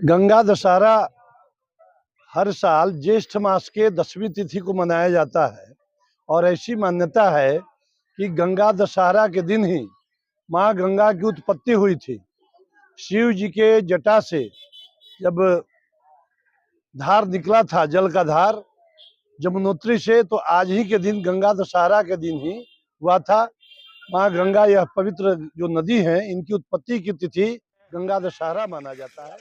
गंगा दशहरा हर साल ज्येष्ठ मास के 10वीं तिथि को मनाया जाता है और ऐसी मान्यता है कि गंगा दशहरा के दिन ही माँ गंगा की उत्पत्ति हुई थी। शिव जी के जटा से जब धार निकला था, जल का धार जमुनोत्री से, तो आज ही के दिन गंगा दशहरा के दिन ही हुआ था। माँ गंगा, यह पवित्र जो नदी है, इनकी उत्पत्ति की तिथि गंगा दशहरा माना जाता है।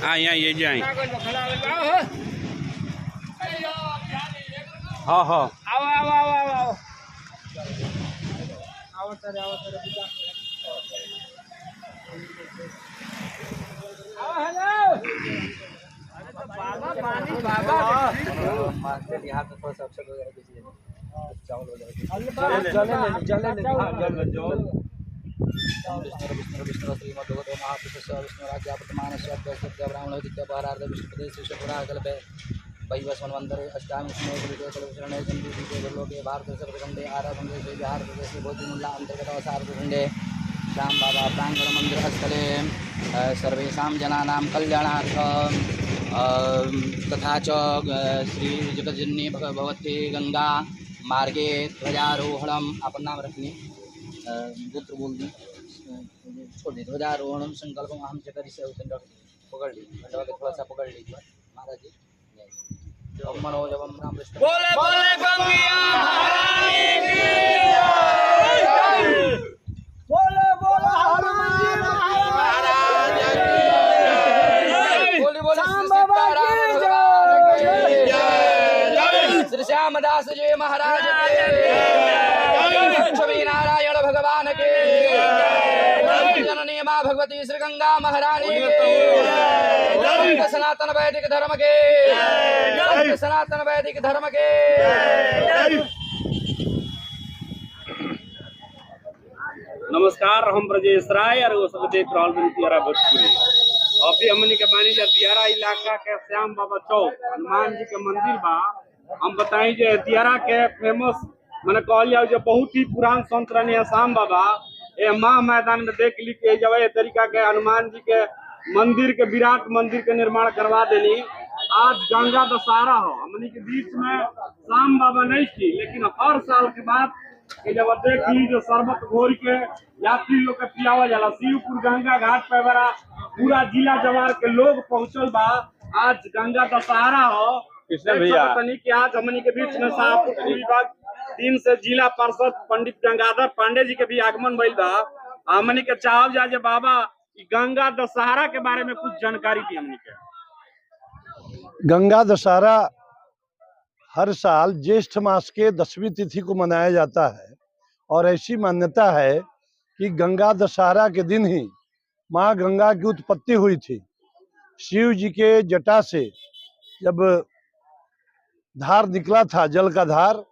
हाँ यहाँ ये जाए। हाँ हाँ आओ आओ आओ आओ आओ आओ सर आओ सर आओ हेलो बाबा पानी बाबा मार्केट यहाँ पे थोड़ा सा अक्षर वगैरह दीजिए, चावल वगैरह विष्णु विष्णु विष्णु श्रीमद्भगवतो महापुरुषस्य विष्णुराज्ञापतमानस्य अद्वैतस्य ब्राह्मणोदित्य परार्ध विष्णुपदेश विष्णुपुराकल्पे वैवस्वन्वन्तरे अष्टामी स्मृतिशरणे चन्द्रिके गुरुलोके भारतस्य प्रखण्डे आराधन्ते श्रीविहारप्रदेशे बोधिमुल्ला अन्तर्गतवसारखण्डे श्याम बाबा प्राङ्गणमन्दिरस्थले सर्वेषां जनानां कल्याणार्थं तथा च श्री जगज्जननी भगवती गंगा मार्गे ध्वजारोहणम। अपन नाम रखने गोत्र बोल दी, छोड़ दी। ध्वजारोहणम संकल्प हम चक्कर से पकड़ ली, थोड़ा सा पकड़ लीजिए महाराज जी। मनोजवम राम कृष्ण बोले बोले गंगिया महारानी की जय, बोले बोले हनुमान जी महाराज की, बोले बोले सीताराम भगवान की जय, श्री श्यामदास जी महाराज की, लक्ष्मी नारायण भगवान की, जननी माँ भगवती श्री गंगा महारानी की, सनातन वैदिक धर्म के, सनातन वैदिक धर्म के। नमस्कार, हम ब्रजेश राय और वो सब देख रहा भोजपुरी। अभी हमने के बानी जा दियारा इलाका के श्याम बाबा चौक हनुमान जी के मंदिर बा। हम बताई जो दियारा के फेमस मैंने कहल जाओ जो बहुत ही पुरान संत रहे श्याम बाबा। ये माँ मैदान में देख ली के जब ये तरीका के हनुमान जी के मंदिर के विराट मंदिर के निर्माण करवा देनी। आज गंगा दशहरा हो, हमने के बीच में श्याम बाबा नहीं थी, लेकिन हर साल के बाद जब देखी जो शरबत घोर के यात्री लोग के पियावा जाला शिवपुर गंगा घाट पे बड़ा पूरा जिला जवार के लोग पहुंचल बा। आज गंगा दशहरा हो भैया कि आज हमनी के बीच में शाहपुर विभाग 3 से जिला पार्षद पंडित गंगाधर पांडे जी के भी आगमन भइल बा। हमनी के चाहब जा बाबा गंगा दशहरा के बारे में कुछ जानकारी दी हमनी के। गंगा दशहरा हर साल ज्येष्ठ मास के 10वीं तिथि को मनाया जाता है और ऐसी मान्यता है कि गंगा दशहरा के दिन ही माँ गंगा की उत्पत्ति हुई थी। शिव जी के जटा से जब धार निकला था, जल का धार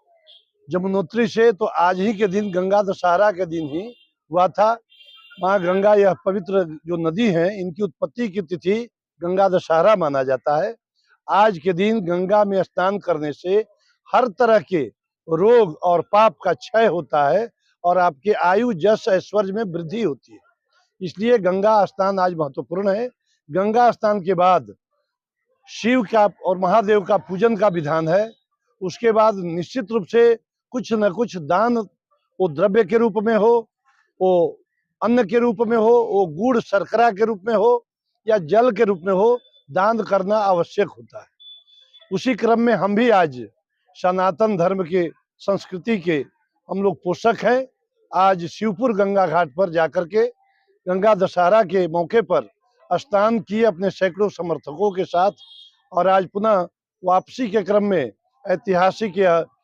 जमुनोत्री से, तो आज ही के दिन गंगा दशहरा के दिन ही हुआ था। माँ गंगा, यह पवित्र जो नदी है, इनकी उत्पत्ति की तिथि गंगा दशहरा माना जाता है। आज के दिन गंगा में स्नान करने से हर तरह के रोग और पाप का क्षय होता है और आपके आयु जस ऐश्वर्य में वृद्धि होती है। इसलिए गंगा स्नान आज महत्वपूर्ण है। गंगा स्नान के बाद शिव का और महादेव का पूजन का विधान है। उसके बाद निश्चित रूप से कुछ न कुछ दान, वो द्रव्य के रूप में हो, वो अन्न के रूप में हो, वो गुड़ शर्करा के रूप में हो या जल के रूप में हो, दान करना आवश्यक होता है। उसी क्रम में हम भी आज सनातन धर्म के संस्कृति के हम लोग पोषक हैं। आज शिवपुर गंगा घाट पर जाकर के गंगा दशहरा के मौके पर स्नान किए अपने सैकड़ों समर्थकों के साथ, और आज पुनः वापसी के क्रम में ऐतिहासिक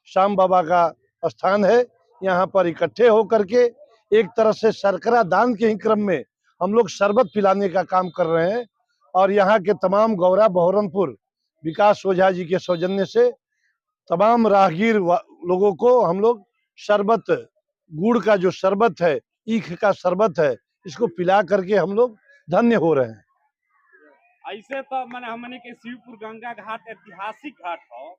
श्याम बाबा का स्थान है, यहाँ पर इकट्ठे होकर के एक तरह से शर्करा दान के ही क्रम में हम लोग शरबत पिलाने का काम कर रहे हैं। और यहाँ के तमाम गौरा बहरमपुर विकास ओझा जी के सौजन्य से तमाम राहगीर लोगों को हम लोग शरबत, गुड़ का जो शरबत है, ईख का शरबत है, इसको पिला करके हम लोग धन्य हो रहे हैं। ऐसे तो मैंने हमने के शिवपुर गंगा घाट ऐतिहासिक घाट हो,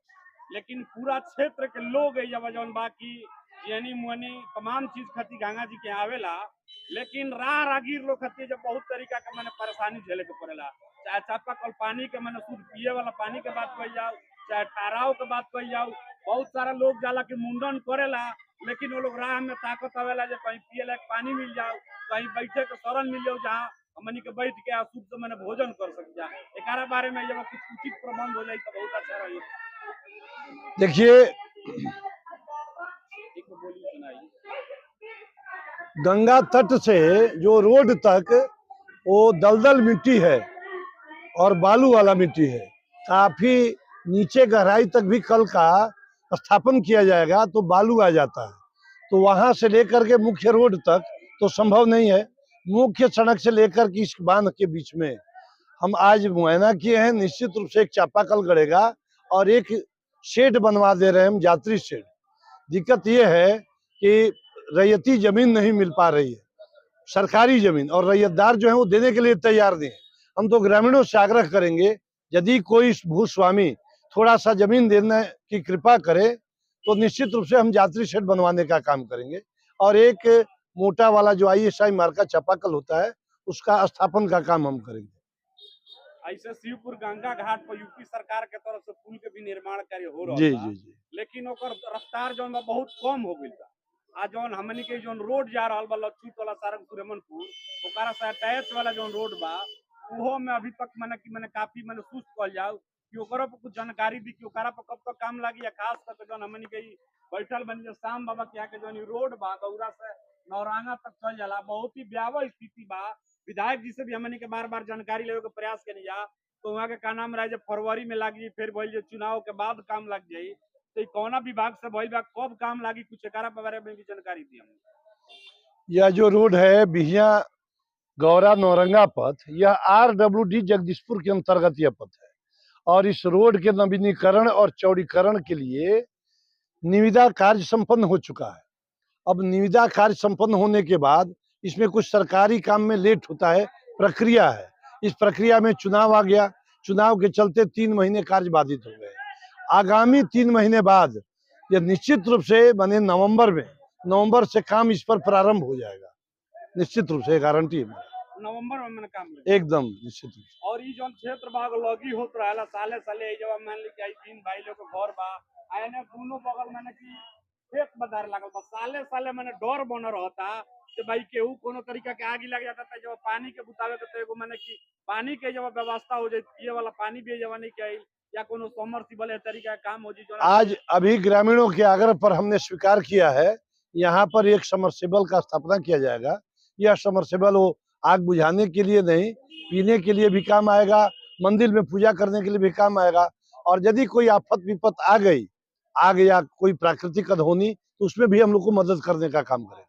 लेकिन पूरा क्षेत्र के लोग जौन बाकी यानी मुनी तमाम चीज खती गंगा जी के आवेला, लेकिन राहगीर लोग खती जब बहुत तरीका के मैंने परेशानी झेले के पड़ेला। चाहे चापाकल पानी के मैंने शुद्ध पिए वाला पानी के बात कही जाओ, चाहे ठहराव के बात कही जाओ, बहुत सारा लोग जाला के मुंडन करेला, लेकिन वो लोग राह में ताकत आवेला जो कहीं पिए लायक पानी मिल जाओ, कहीं बैठे के शरण मिल जाओ जहाँ हमनी के बैठ के शुद्ध से मैंने भोजन कर सक जा। एक बारे में जब कुछ उचित प्रबंध हो जाए तो बहुत अच्छा रही। देखिए, गंगा तट से जो रोड तक वो दलदल मिट्टी है और बालू वाला मिट्टी है, काफी नीचे गहराई तक भी कल का स्थापन किया जाएगा तो बालू आ जाता है, तो वहां से लेकर के मुख्य रोड तक तो संभव नहीं है। मुख्य सड़क से लेकर के इस बांध के बीच में हम आज मुआयना किए हैं, निश्चित रूप से एक चापाकल गड़ेगा और एक शेड बनवा दे रहे हैं हम, यात्री शेड। दिक्कत ये है कि रैयती जमीन नहीं मिल पा रही है, सरकारी जमीन, और रैयतदार जो है वो देने के लिए तैयार नहीं है। हम तो ग्रामीणों से आग्रह करेंगे, यदि कोई भूस्वामी थोड़ा सा जमीन देने की कृपा करे तो निश्चित रूप से हम यात्री शेड बनवाने का काम करेंगे और एक मोटा वाला जो ISI मार्का चापाकल होता है उसका स्थापन का काम हम करेंगे। ऐसे शिवपुर गंगा घाट पर यूपी सरकार के तरफ से पुल के भी निर्माण कार्य हो रहा जी है, जी जी, लेकिन ओकर रफ्तार जो बहुत कम हो गई था। आज जो हमनी के जो रोड जा रहा बा लच्छूट वाला सारंगपुर रेमनपुर, ओकरा से अटैच वाला जो रोड बा उहो में अभी तक मैंने काफी सुस्त कल जाओ कि ओकरा पर कुछ जानकारी दी कि ओकरा पर कब तक काम लागी, या खास करके जो हमनी के बैठल बनी जो श्याम बाबा के यहाँ के जो रोड बा गौरा से नौरांगा तक चल जाला, बहुत ही भयावह स्थिति बा। विधायक जी से भी हमने के बार बार जानकारी लेवे के प्रयास करी जा, तो वहाँ के का नाम रहे जब फरवरी में लागी, फिर भइल जो चुनाव के बाद काम लग जाये, तो कौना विभाग से भइल बा, कब काम लागी, कुछ एकरा बारे में भी जानकारी दी हम। यह जो रोड है बिहिया गौरा नौरंगा पथ, यह RWD जगदीशपुर के अंतर्गत यह पथ है और इस रोड के नवीनीकरण और चौड़ीकरण के लिए निविदा कार्य संपन्न हो चुका है। अब निविदा कार्य संपन्न होने के बाद इसमें कुछ सरकारी काम में लेट होता है, प्रक्रिया है। इस प्रक्रिया में चुनाव आ गया, चुनाव के चलते 3 महीने कार्य बाधित हो गए। आगामी 3 महीने बाद यह निश्चित रूप से बने नवंबर से काम इस पर प्रारंभ हो जाएगा, निश्चित रूप से, गारंटी है नवंबर में मैंने काम एकदम निश्चित रूप से। और ये जो क्षेत्र बाग लगी होत रहला साले साले जब मान ली कि 3 भाई लोग के घर बा आने दोनों बगल मैंने की खेत बाजार लागल बा, साले साले मैंने डर बन रहता कि भाई केहू कोनो तरीका के आगे लग जाता था। जब पानी के बुतावे के तो एगो मैंने की पानी के जब व्यवस्था हो जाए, पिए वाला पानी भी जब नहीं के या कोनो सबमर्सिबल तरीका का काम हो जाए। आज अभी ग्रामीणों के आग्रह पर हमने स्वीकार किया है, यहाँ पर एक समरसेबल का स्थापना किया जाएगा। यह समरसेबल वो आग बुझाने के लिए नहीं, पीने के लिए भी काम आएगा, मंदिर में पूजा करने के लिए भी काम आएगा, और यदि कोई आफत विपत आ गई, आग या कोई प्राकृतिक अनहोनी, तो उसमें भी हम लोग को मदद करने का काम करेगा।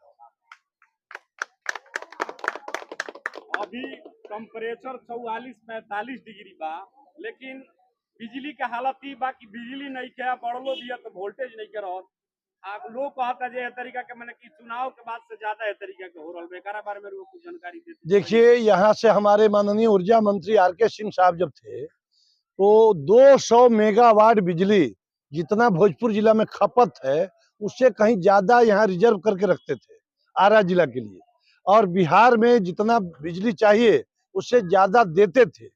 अभी टेम्परेचर 44-45 डिग्री बा, लेकिन बिजली के हालत ही बा कि बिजली नहीं के बढ़लो दिया तो वोल्टेज नहीं के रहा। आप लोग कहता जे तरीका के मैंने कि चुनाव के बाद से ज्यादा है तरीका के हो रहा है, एकरा बारे में कुछ जानकारी देते। देखिए, यहाँ से हमारे माननीय ऊर्जा मंत्री RK सिंह साहब जब थे तो 200 मेगावाट बिजली जितना भोजपुर जिला में खपत है उससे कहीं ज्यादा यहाँ रिजर्व करके रखते थे आरा जिला के लिए, और बिहार में जितना बिजली चाहिए उससे ज्यादा देते थे।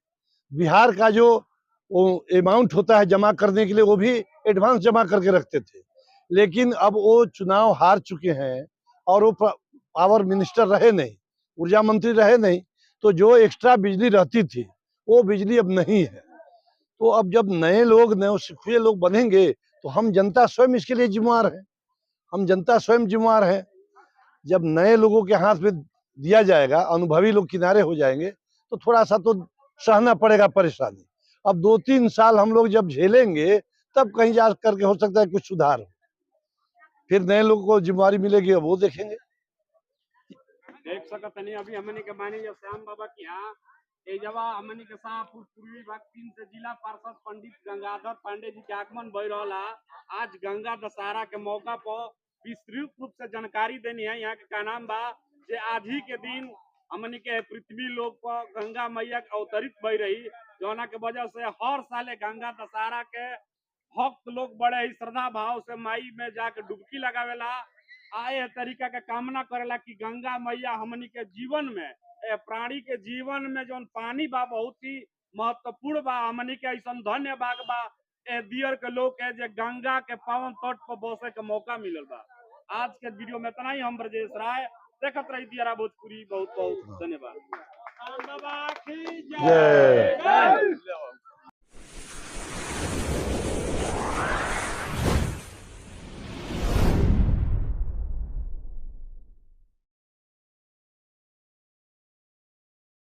बिहार का जो अमाउंट होता है जमा करने के लिए वो भी एडवांस जमा करके रखते थे, लेकिन अब वो चुनाव हार चुके हैं और वो पावर मिनिस्टर रहे नहीं, ऊर्जा मंत्री रहे नहीं, तो जो एक्स्ट्रा बिजली रहती थी वो बिजली अब नहीं है। तो अब जब नए लोग नए लोग बनेंगे तो हम जनता स्वयं इसके लिए जिम्मेवार है, हम जनता स्वयं जिम्मेवार है। जब नए लोगों के हाथ में दिया जाएगा, अनुभवी लोग किनारे हो जाएंगे, तो थोड़ा सा तो सहना पड़ेगा परेशानी। अब 2-3 साल हम लोग जब झेलेंगे तब कहीं जा करके हो सकता है कुछ सुधार हो, फिर नए लोगों को जिम्मेवारी मिलेगी, वो देखेंगे। देख सकते नहीं अभी हमने के मानी जब श्याम बाबा की यहाँ ए जवा हमनी के शाहपुर पूर्वी भाग 3 से जिला पार्षद पंडित गंगाधर पांडे जी के आगमन भई रहला। आज गंगा दशहरा के मौका पर विस्तृत रूप से जानकारी देनी है। यहाँ का नाम बा जे आज ही के दिन हमनी के पृथ्वी लोक पर गंगा मैया के अवतरित भई रही, जौना के वजह से हर साले गंगा दशहरा के भक्त लोग बड़े ही श्रद्धा भाव से माई में जाके डुबकी लगावेला। आए तरीका के कामना करेला कि गंगा मैया हमनी के जीवन में प्राणी के जीवन में जौन पानी बा बहुत ही महत्वपूर्ण बा। हमनी के ऐसा धन्य बाग बा दियर के लोग के जे गंगा के पावन तट पर बसे के मौका मिलल बा। आज के वीडियो में इतना ही। हम ब्रजेश राय, देखत रही दियारा भोजपुरी। बहुत बहुत धन्यवाद। जय।